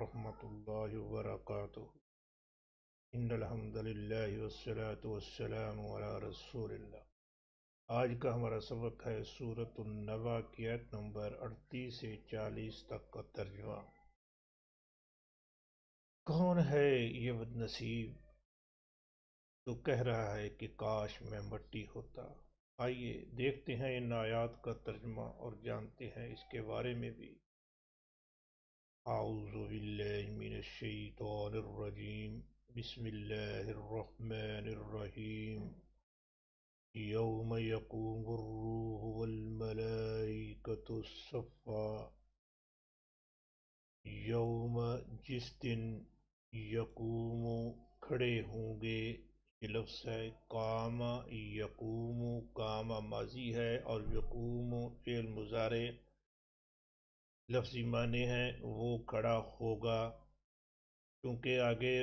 ورحمۃ اللہ وبرکاتہ۔ ان الحمد للہ والصلاة والسلام علی رسول اللہ۔ آج کا ہمارا سبق ہے سورۃ النبا کی آیت نمبر 38 سے 40 تک کا ترجمہ۔ کون ہے یہ بد نصیب تو کہہ رہا ہے کہ کاش میں مٹی ہوتا۔ آئیے دیکھتے ہیں ان آیات کا ترجمہ اور جانتے ہیں اس کے بارے میں بھی۔ اعوذ باللہ من الشیطان الرجیم، بسم اللہ الرحمن الرحیم۔ یوم یقوم الروح والملائکۃ صفا، یوم جس دن یقوم کھڑے ہوں گے، یہ لفظ ہے قام یقوم، قام ماضی ہے اور یقوم فعل مضارع لفظی معنی ہے وہ کھڑا ہوگا۔ کیونکہ آگے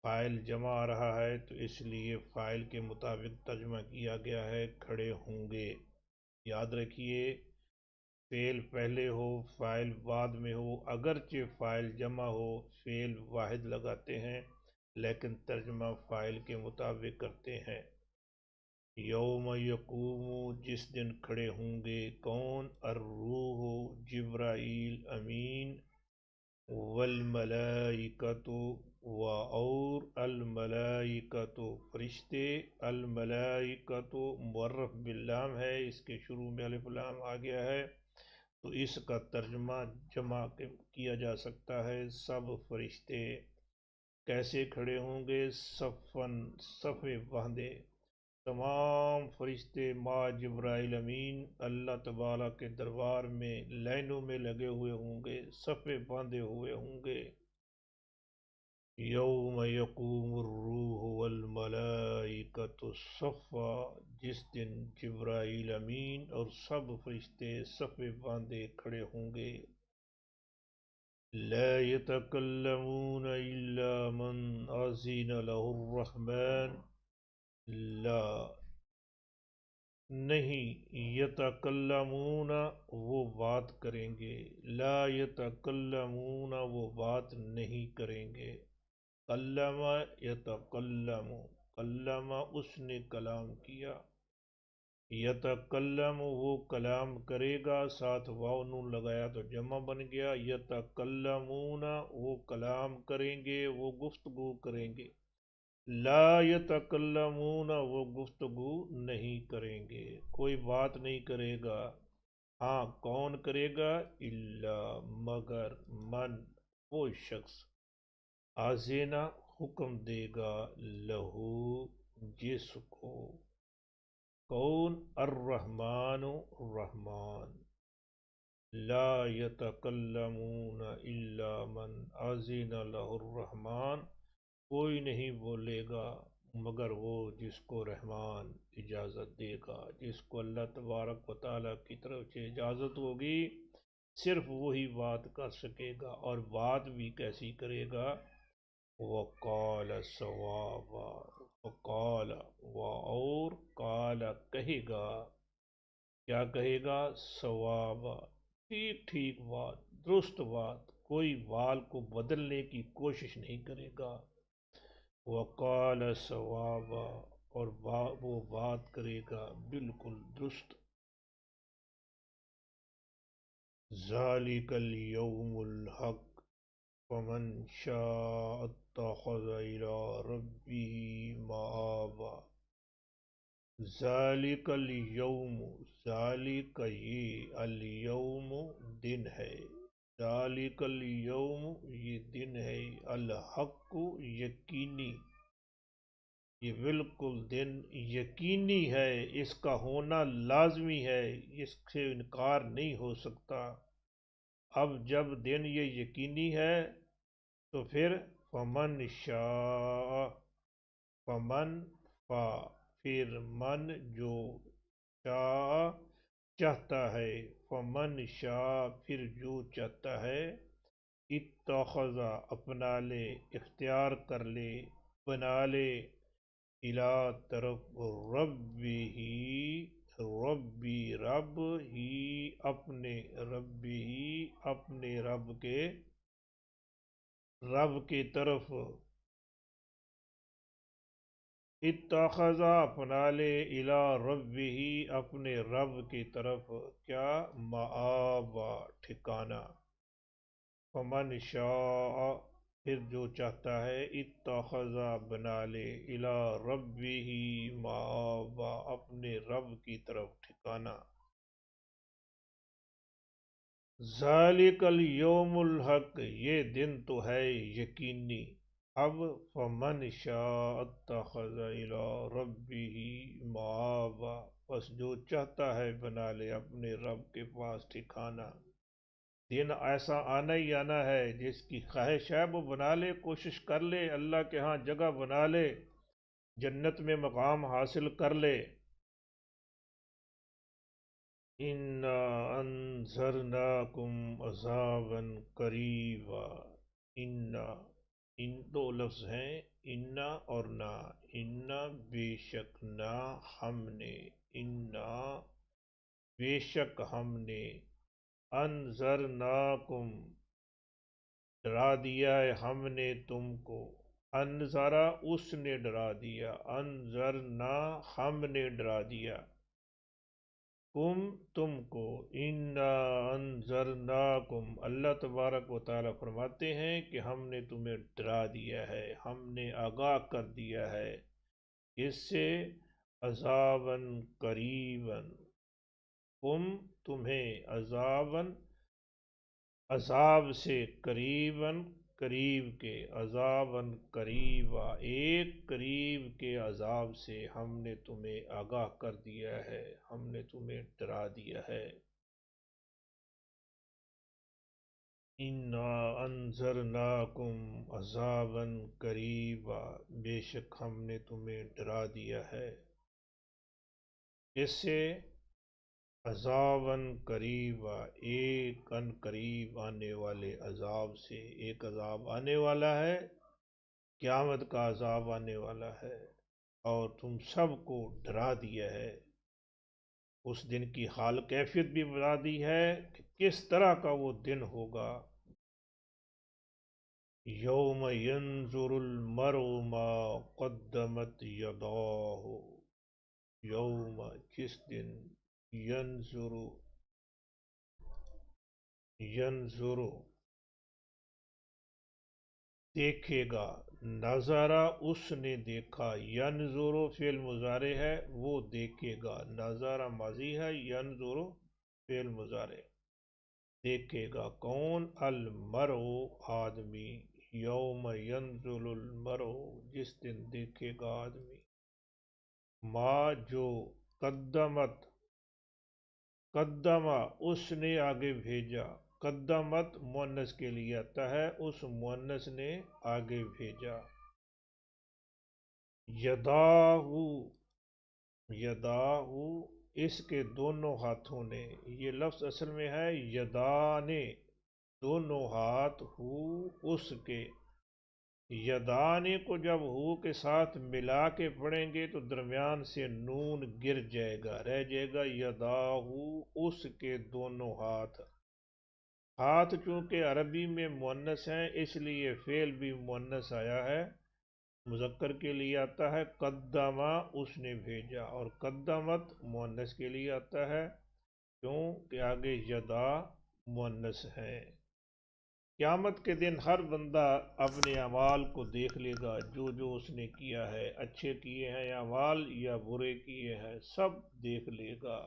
فاعل جمع آ رہا ہے تو اس لیے فاعل کے مطابق ترجمہ کیا گیا ہے کھڑے ہوں گے۔ یاد رکھیے فعل پہلے ہو فاعل بعد میں ہو، اگرچہ فاعل جمع ہو فعل واحد لگاتے ہیں لیکن ترجمہ فاعل کے مطابق کرتے ہیں۔ یوم یقوم جس دن کھڑے ہوں گے، کون؟ الروح جبرائیل امین، والملائکۃ اور الملائکۃ فرشتے، الملائکۃ معرف باللام ہے، اس کے شروع میں الف لام آ گیا ہے تو اس کا ترجمہ جمع کیا جا سکتا ہے سب فرشتے۔ کیسے کھڑے ہوں گے؟ صفن، صفے باندھے، تمام فرشتے مع جبرائیل امین اللہ تبارک کے دربار میں لائنوں میں لگے ہوئے ہوں گے، صفے باندھے ہوئے ہوں گے۔ یوم یقوم الروح والملائکۃ صفا، جس دن جبرائیل امین اور سب فرشتے صفے باندھے کھڑے ہوں گے۔ لا يتكلمون الا من اذن له الرحمن، لا نہیں، یتکلمون وہ بات کریں گے، لا یتکلمون وہ بات نہیں کریں گے۔ کلم یتکلم، کلم اس نے کلام کیا، یتکلم وہ کلام کرے گا، ساتھ واو نون لگایا تو جمع بن گیا، یتکلمون وہ کلام کریں گے، وہ گفتگو کریں گے۔ لا یتکلمون وہ گفتگو نہیں کریں گے، کوئی بات نہیں کرے گا۔ ہاں کون کرے گا؟ الا مگر، من وہ شخص، آذینا حکم دے گا، لہو جس کو، کون؟ الرحمن الرحمن۔ لا یتکلمون الا من اذن له الرحمن، کوئی نہیں بولے گا مگر وہ جس کو رحمان اجازت دے گا، جس کو اللہ تبارک و تعالیٰ کی طرف سے اجازت ہوگی صرف وہی بات کر سکے گا، اور بات بھی کیسی کرے گا؟ وقال صوابا، وقال اور قال کہے گا، کیا کہے گا؟ صوابا ٹھیک ٹھیک بات، درست بات، کوئی بال کو بدلنے کی کوشش نہیں کرے گا۔ وقال صوابا اور وہ بات کرے گا بالکل درست۔ ذالک الیوم الحق فمن شاء اتخذ الی ربہ مآبا۔ ذالک الیوم، ذالک یہ، الیوم دن ہے، ذالک الیوم یہ دن ہے، الحق یقینی، یہ بالکل دن یقینی ہے، اس کا ہونا لازمی ہے، اس سے انکار نہیں ہو سکتا۔ اب جب دن یہ یقینی ہے تو پھر فمن شاء، فمن فا، پھر من جو، شاء چاہتا ہے، فمن شاء پھر جو چاہتا ہے، اتخذ اپنا لے، اختیار کر لے، بنا لے، الی طرف، ربہ ربی رب ہی اپنے، رب ہی اپنے رب کے، رب کی طرف، اتخذا اپنا لے، الی ربہ اپنے رب کی طرف، کیا؟ مآبا ٹھکانہ، فمن شاء پھر جو چاہتا ہے، اتخذا بنا لے، الی ربہ مآبا اپنے رب کی طرف ٹھکانہ۔ ذالک الیوم الحق، یہ دن تو ہے یقینی۔ اب فمن شاء اتخذ الی ربہ مآبا، بس جو چاہتا ہے بنا لے اپنے رب کے پاس ٹھکانہ۔ دن ایسا آنا ہی آنا ہے، جس کی خواہش ہے وہ بنا لے، کوشش کر لے، اللہ کے ہاں جگہ بنا لے، جنت میں مقام حاصل کر لے۔ اِنَّا أَنذَرْنَاكُمْ عَذَابًا قَرِيبًا، ان دو لفظ ہیں، انا اور نا۔ انا بے شک، نا ہم نے، انا بے شک ہم نے، انذرناکم ڈرا دیا ہے ہم نے تم کو، انذرا اس نے ڈرا دیا، انذرنا ہم نے ڈرا دیا، تم کو، انا انذرناکم اللہ تبارک و تعالیٰ فرماتے ہیں کہ ہم نے تمہیں ڈرا دیا ہے، ہم نے آگاہ کر دیا ہے، اس سے عذاباً قریباً، تمہیں عذاباً عذاب سے، قریباً قریب کے، عذاباً قریبا ایک قریب کے عذاب سے ہم نے تمہیں آگاہ کر دیا ہے، ہم نے تمہیں ڈرا دیا ہے۔ اِنَّا أَنذَرْنَاكُمْ عَذَابًا قَرِيبًا بے شک ہم نے تمہیں ڈرا دیا ہے، اس سے عذاباً قریبا ایک ان قریب آنے والے عذاب سے، ایک عذاب آنے والا ہے، قیامت کا عذاب آنے والا ہے، اور تم سب کو ڈرا دیا ہے۔ اس دن کی حال کیفیت بھی بتا دی ہے کہ کس طرح کا وہ دن ہوگا۔ یوم ینظر المرء ما قدمت یداہ، یوم جس دن، ینظر دیکھے گا، نظرہ اس نے دیکھا، ینظر فعل مضارع ہے، وہ دیکھے گا، نظرہ ماضی ہے، ینظر فعل مضارع، دیکھے گا کون؟ المرء آدمی، یوم ینظر المرء جس دن دیکھے گا آدمی، ما جو، قدمہ اس نے آگے بھیجا، قدمت مؤنث کے لیے آتا ہے، اس مؤنث نے آگے بھیجا، یداہ اس کے دونوں ہاتھوں نے، یہ لفظ اصل میں ہے یدانے، دونوں ہاتھ، اس کے، یدانے کو جب کے ساتھ ملا کے پڑھیں گے تو درمیان سے نون گر جائے گا، رہ جائے گا یداہ اس کے دونوں ہاتھ۔ ہاتھ چونکہ عربی میں مؤنث ہیں، اس لیے فعل بھی مؤنث آیا ہے، مذکر کے لیے آتا ہے، قدمہ اس نے بھیجا، اور قدمت مؤنث کے لیے آتا ہے، کیوں کہ آگے یدا مؤنث ہے۔ قیامت کے دن ہر بندہ اپنے اعمال کو دیکھ لے گا، جو جو اس نے کیا ہے، اچھے کیے ہیں اعمال یا برے کیے ہیں، سب دیکھ لے گا۔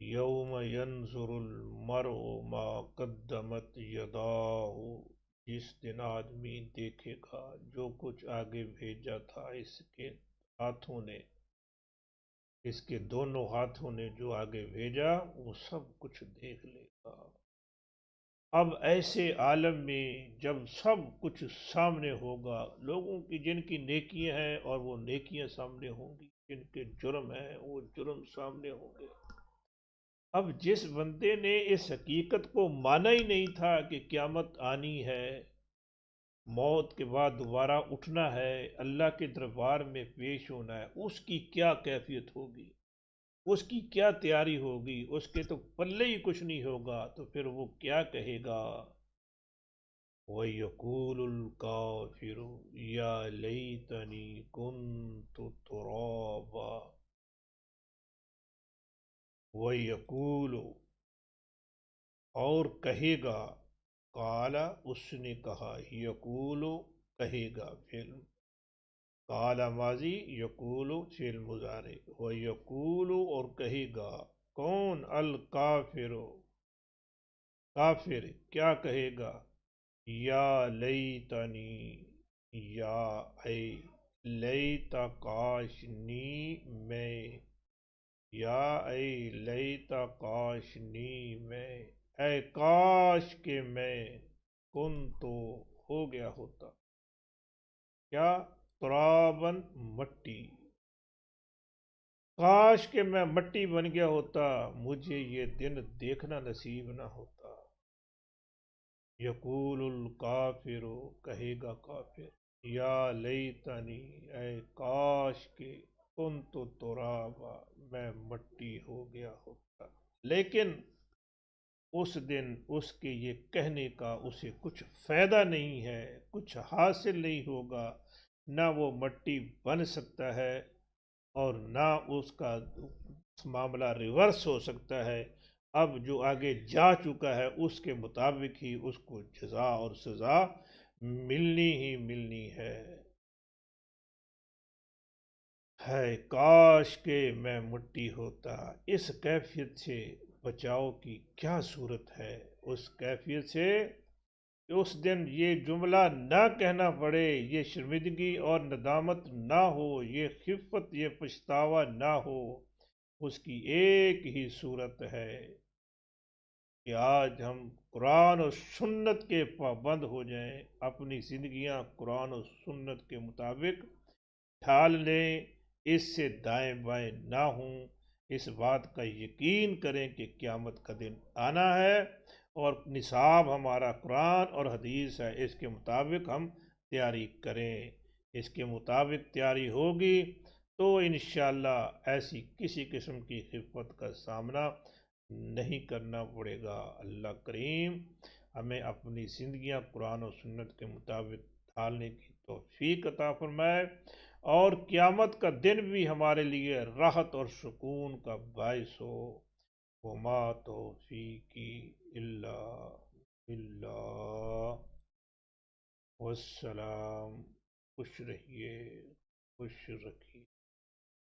یوم ینظر المرء ما قدمت یداہ جس دن آدمی دیکھے گا جو کچھ آگے بھیجا تھا اس کے ہاتھوں نے، اس کے دونوں ہاتھوں نے جو آگے بھیجا وہ سب کچھ دیکھ لے گا۔ اب ایسے عالم میں جب سب کچھ سامنے ہوگا، لوگوں کی جن کی نیکیاں ہیں اور وہ نیکیاں سامنے ہوں گی، جن کے جرم ہیں وہ جرم سامنے ہوں گے۔ اب جس بندے نے اس حقیقت کو مانا ہی نہیں تھا کہ قیامت آنی ہے، موت کے بعد دوبارہ اٹھنا ہے، اللہ کے دربار میں پیش ہونا ہے، اس کی کیا کیفیت ہوگی، اس کی کیا تیاری ہوگی، اس کے تو پلے ہی کچھ نہیں ہوگا، تو پھر وہ کیا کہے گا؟ وَيَقُولُ الْكَافِرُ يَا لَيْتَنِي كُنْتُ تُرَابًا. وَيَقُولُ اور کہے گا، قال اس نے کہا، یقول کہے گا فعل، قال ماضی، یقول فعل مضارع، وَيَقُولُ اور کہے گا کون، الکافر کافر کیا کہے گا، یا لیتنی، یا اے لیتا کاشنی میں، یا اے لیتا کاشنی میں، اے کاش کہ میں، کن تو ہو گیا ہوتا، کیا، ترابن مٹی، کاش کہ میں مٹی بن گیا ہوتا، مجھے یہ دن دیکھنا نصیب نہ ہوتا. یقول الکافر کہے گا کافر، یا لیتنی اے کاش کہ کنت ترابا میں مٹی ہو گیا ہوتا. لیکن اس دن اس کے یہ کہنے کا اسے کچھ فائدہ نہیں ہے، کچھ حاصل نہیں ہوگا، نہ وہ مٹی بن سکتا ہے اور نہ اس کا معاملہ ریورس ہو سکتا ہے. اب جو آگے جا چکا ہے اس کے مطابق ہی اس کو جزا اور سزا ملنی ہی ملنی ہے. کاش کہ میں مٹی ہوتا. اس کیفیت سے بچاؤ کی کیا صورت ہے، اس کیفیت سے کہ اس دن یہ جملہ نہ کہنا پڑے، یہ شرمندگی اور ندامت نہ ہو، یہ خفت، یہ پچھتاوا نہ ہو. اس کی ایک ہی صورت ہے کہ آج ہم قرآن و سنت کے پابند ہو جائیں، اپنی زندگیاں قرآن و سنت کے مطابق ڈھال لیں، اس سے دائیں بائیں نہ ہوں. اس بات کا یقین کریں کہ قیامت کا دن آنا ہے اور نصاب ہمارا قرآن اور حدیث ہے، اس کے مطابق ہم تیاری کریں. اس کے مطابق تیاری ہوگی تو انشاءاللہ ایسی کسی قسم کی خفت کا سامنا نہیں کرنا پڑے گا. اللہ کریم ہمیں اپنی زندگیاں قرآن و سنت کے مطابق ڈھالنے کی توفیق عطا فرمائے اور قیامت کا دن بھی ہمارے لیے راحت اور سکون کا باعث ہو. وما توفیقی الا باللہ. والسلام. خوش رہیے، خوش رکھیے.